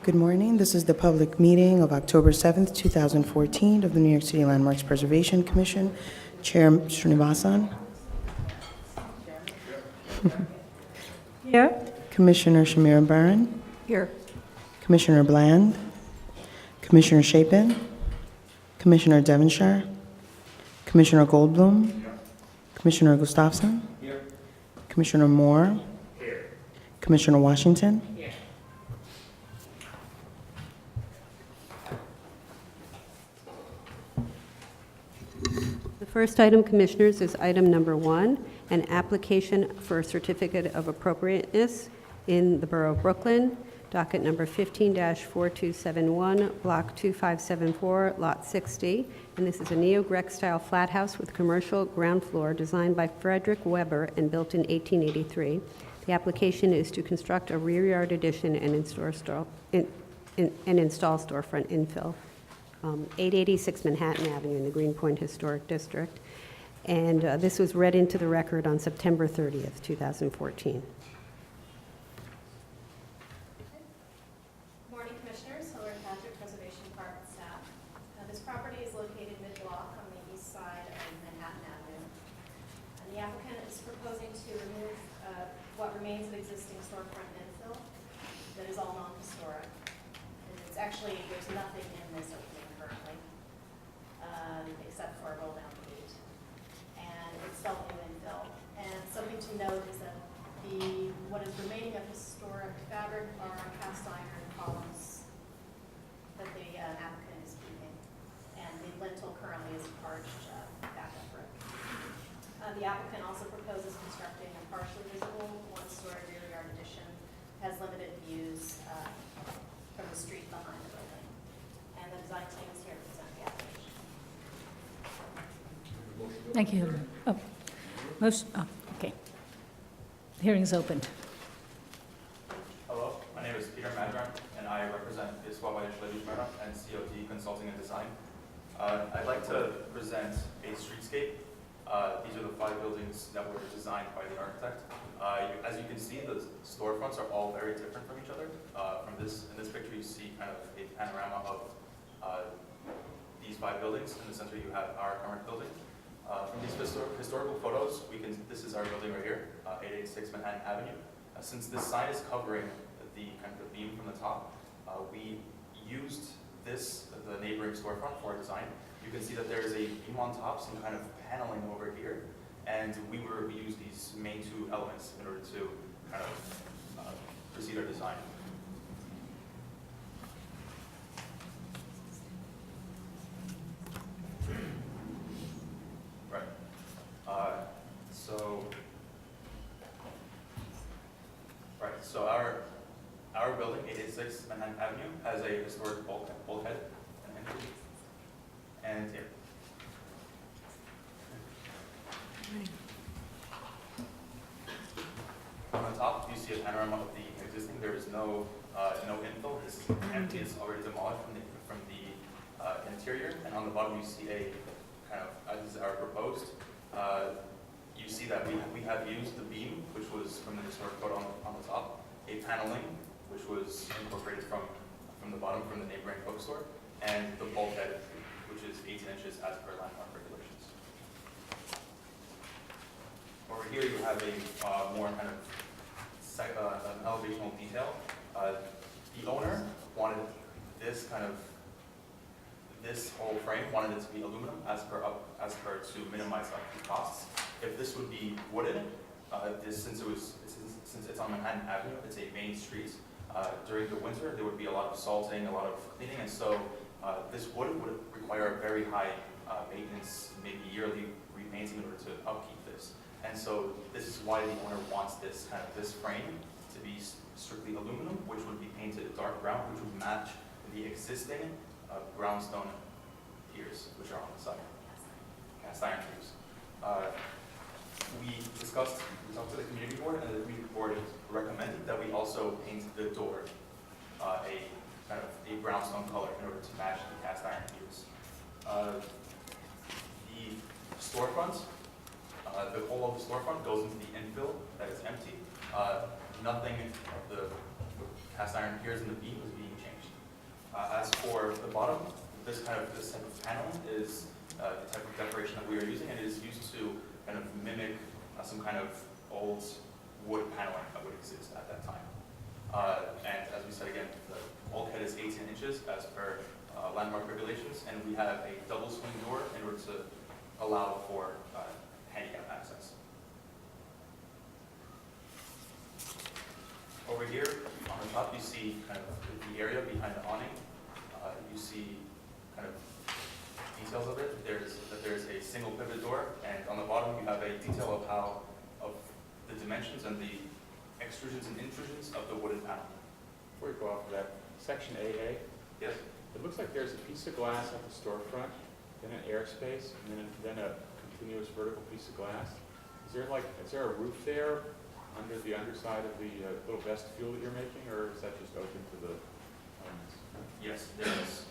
Good morning. This is the public meeting of October 7th, 2014 of the New York City Landmarks Preservation Commission. Chair Srinivasan, Here. Commissioner Shamira Baran, Here. Commissioner Bland, Commissioner Chapin, Commissioner Devonshire, Commissioner Goldblum, Commissioner Gustafson, Commissioner Moore, Commissioner Washington, The first item, Commissioners, is item number 1, an application for a certificate of appropriateness in the Borough of Brooklyn, docket number 15-4271, block 2574, lot 60. And this is a neo-Grec style flat house with commercial ground floor designed by Frederick Weber and built in 1883. The application is to construct a rear yard addition and install storefront infill. 886 Manhattan Avenue in the Greenpoint Historic District. And this was read into the record on September 30th, 2014. Morning, Commissioners. Hillary Patrick, Preservation Department staff. This property is located mid-block on the east side of Manhattan Avenue. And the applicant is proposing to remove what remains of existing storefront infill that is all non-historic. And it's actually, there's nothing in this opening currently, except for a roll-down gate. And it's self-new infill. And something to note is that what is remaining of historic fabric are cast iron columns that the applicant is keeping. And the lintel currently is arched backup brick. The applicant also proposes constructing a partially visible one-story rear yard addition, has limited views from the street behind the building. And the design team is here to present the application. Thank you, Hillary. Okay. Hearing is opened. Hello, my name is Peter Madron, and I represent Iswawa Ishlevi Mera and COT Consulting and Design. I'd like to present a streetscape. These are the 5 buildings that were designed by the architect. As you can see, the storefronts are all very different from each other. In this picture, you see kind of a panorama of these 5 buildings. In the center, you have our current building. From these historical photos, this is our building right here, 886 Manhattan Avenue. Since this sign is covering the beam from the top, we used the neighboring storefront for our design. You can see that there is a beam on top, some kind of paneling over here, and we used these main 2 elements in order to kind of proceed our design. Right. So our building, 886 Manhattan Avenue, has a historic bulkhead and entry. And here. On the top, you see a panorama of the existing. There is no infill. This is empty. It's already demolished from the interior. And on the bottom, you see a kind of, as is our proposed. You see that we have used the beam, which was from the historic photo on the top, a paneling, which was incorporated from the bottom from the neighboring bookstore, and the bulkhead, which is 18 inches as per landmark regulations. Over here, you have a more kind of an elevational detail. The owner wanted this whole frame, wanted it to be aluminum as per to minimize upkeep costs. If this would be wooden, since it's on Manhattan Avenue, it's a main street. During the winter, there would be a lot of salting, a lot of cleaning, and so this wood would require a very high maintenance, maybe yearly repainting in order to upkeep this. And so this is why the owner wants this frame to be strictly aluminum, which would be painted dark brown, which would match the existing brownstone piers, which are on the side, cast iron piers. We talked to the community board, and the community board recommended that we also paint the door a brownstone color in order to match the cast iron piers. The storefront, the whole of the storefront goes into the infill that is empty. Nothing of the cast iron piers in the beam is being changed. As for the bottom, this type of paneling is the type of decoration that we are using, and it is used to kind of mimic some kind of old wood paneling that would exist at that time. And as we said again, the bulkhead is 18 inches as per landmark regulations, and we have a double swing door in order to allow for handicap access. Over here on the top, you see kind of the area behind the awning. You see kind of details of it. There's a single pivot door, and on the bottom you have a detail of the dimensions and the extrusions and intrusions of the wooden panel. Before you go off of that, section AA, Yes? it looks like there's a piece of glass at the storefront, then an airspace, and then a continuous vertical piece of glass. Is there a roof there under the underside of the little vestibule that you're making, or is that just open to the elements? Yes, there is.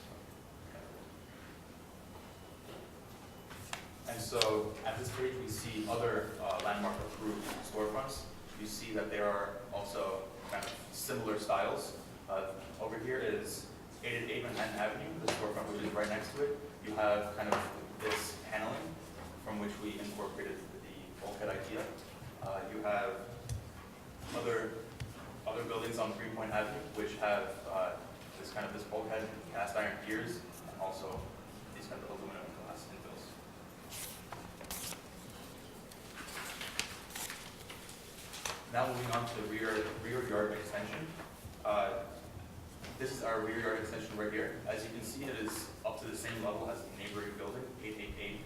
And so at this page, we see other landmark approved storefronts. You see that there are also kind of similar styles. Over here is 888 Manhattan Avenue, the storefront which is right next to it. You have kind of this paneling from which we incorporated the bulkhead idea. You have other buildings on Greenpoint Avenue which have this bulkhead, cast iron piers, and also these kind of aluminum glass infills. Now moving on to the rear yard extension. This is our rear yard extension right here. As you can see, it is up to the same level as the neighboring building, 888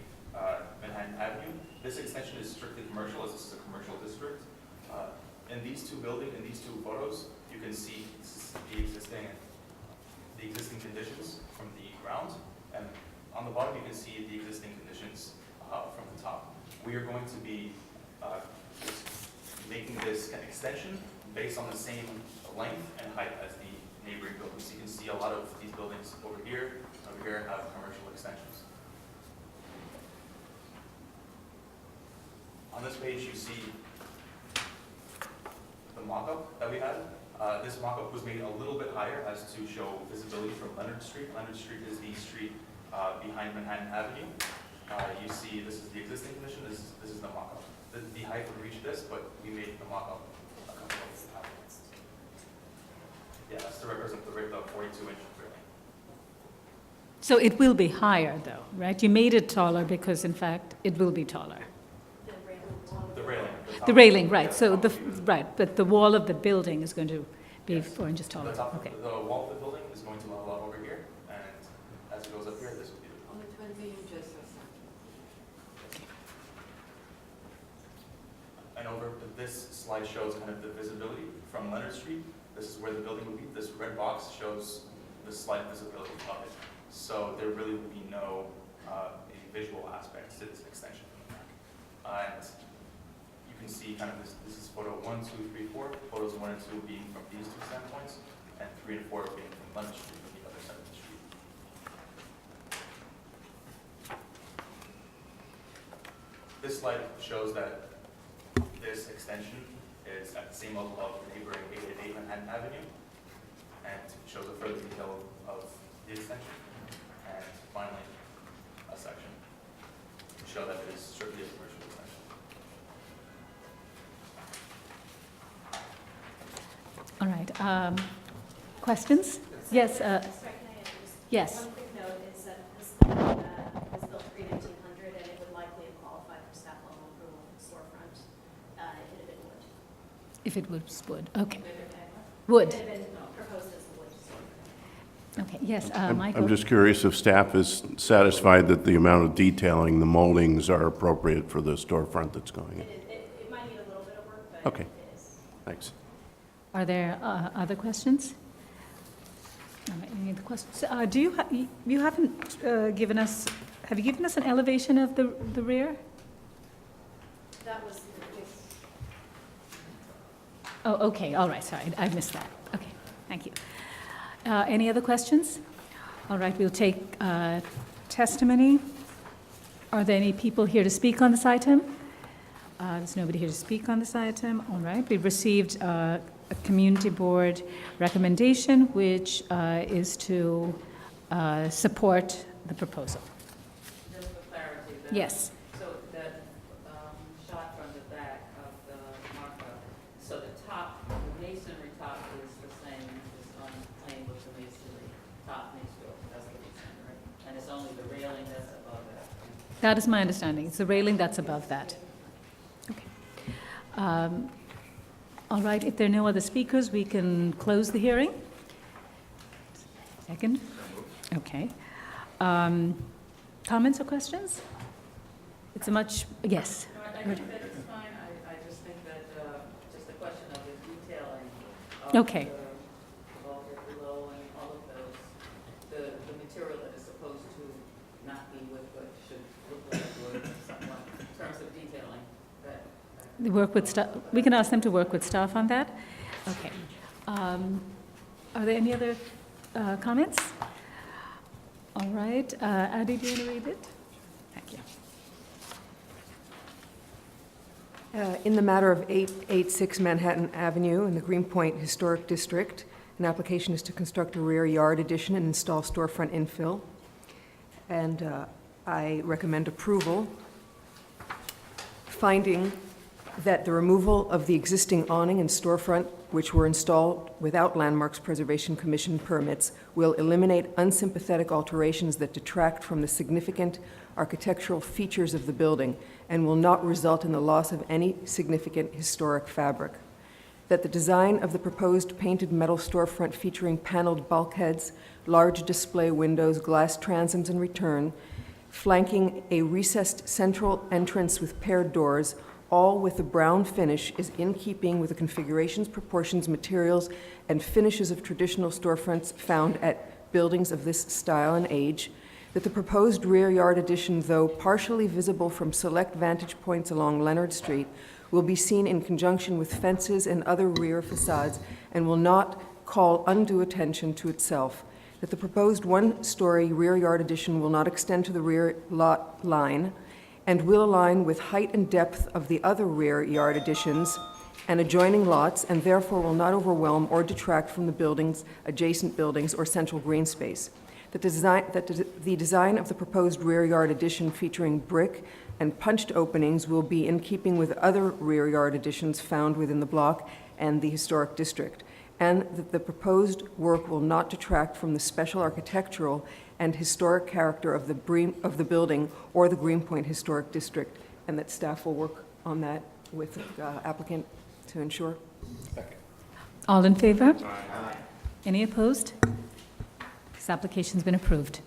Manhattan Avenue. This extension is strictly commercial, as this is a commercial district. In these two photos, you can see the existing conditions from the ground, and on the bottom you can see the existing conditions from the top. We are going to be making this extension based on the same length and height as the neighboring buildings. You can see a lot of these buildings over here have commercial extensions. On this page you see the mock-up that we had. This mock-up was made a little bit higher as to show visibility from Leonard Street. Leonard Street is the street behind Manhattan Avenue. You see this is the existing condition, this is the mock-up. The height would reach this, but we made the mock-up a couple of higher. Yeah, that's to represent the 42-inch railing. So it will be higher, though, right? You made it taller because, in fact, it will be taller. The railing. The railing, right, Yeah, so top the, of the- right, but the wall of the building is going to be Yes. 4 inches taller, The top okay. of the wall of the building is going to level up over here, and as it goes up here, this will be the. Only 20 inches or something. And over, this slide shows kind of the visibility from Leonard Street. This is where the building would be. This red box shows the slight visibility of it. So there really would be no visual aspects to this extension from the back. And you can see kind of this is photo 1, 2, 3, 4. Photos 1 and 2 being from these two standpoints, and 3 and 4 being from Leonard Street from the other side of the street. This slide shows that this extension is at the same level of the neighboring 888 Manhattan Avenue, and shows a further detail of the extension. And finally, a section to show that it is strictly a commercial extension. All right, questions? Yes, Sorry, can I just? yes. One quick note is that this building was built pre-1900, and it would likely have qualified for staff level approval for the storefront if it had been wood. If it was wood, okay. It Wood, had been proposed as a wood storefront. okay, yes, I'm Michael? just curious if staff is satisfied that the amount of detailing, the moldings are appropriate for the storefront that's going in. It might need a little bit of work, but Okay. it is. Thanks. Are there other questions? All right, any other questions? Do you, you haven't given us, have you given us an elevation of the rear? That was, Oh, okay, all right, sorry, I missed that. Okay, thank you. Any other questions? All right, we'll take testimony. Are there any people here to speak on this item? There's nobody here to speak on this item. All right, we've received a community board recommendation, which is to support the proposal. Just for clarity, Yes. so that shot from the back of the markup, so the top, the masonry top is the same, it's on plane with the masonry top next door, that's what you're saying, right? And it's only the railing that's above that. That is my understanding. It's the railing that's above that. Okay. All right, if there are no other speakers, we can close the hearing. Second? Okay. Comments or questions? It's a much, yes. No, I think that it's fine, I just think that, just the question of the detailing of Okay. the bulkhead below and all of those, the material that is supposed to not be wood, but should look like wood somewhat, in terms of detailing, that. They work with staff, we can ask them to work with staff on that. Okay. Are there any other comments? All right, Addie, do you want to read it? Thank you. In the matter of 886 Manhattan Avenue in the Greenpoint Historic District, an application is to construct a rear yard addition and install storefront infill. And I recommend approval, finding that the removal of the existing awning and storefront, which were installed without Landmarks Preservation Commission permits, will eliminate unsympathetic alterations that detract from the significant architectural features of the building and will not result in the loss of any significant historic fabric. That the design of the proposed painted metal storefront featuring paneled bulkheads, large display windows, glass transoms and return, flanking a recessed central entrance with paired doors, all with a brown finish, is in keeping with the configurations, proportions, materials, and finishes of traditional storefronts found at buildings of this style and age. That the proposed rear yard addition, though partially visible from select vantage points along Leonard Street, will be seen in conjunction with fences and other rear facades and will not call undue attention to itself. That the proposed one-story rear yard addition will not extend to the rear lot line and will align with height and depth of the other rear yard additions and adjoining lots, and therefore will not overwhelm or detract from the buildings, adjacent buildings, or central green space. That the design of the proposed rear yard addition featuring brick and punched openings will be in keeping with other rear yard additions found within the block and the historic district, and that the proposed work will not detract from the special architectural and historic character of the building or the Greenpoint Historic District, and that staff will work on that with the applicant to ensure. All in favor? Any opposed? This application's been approved.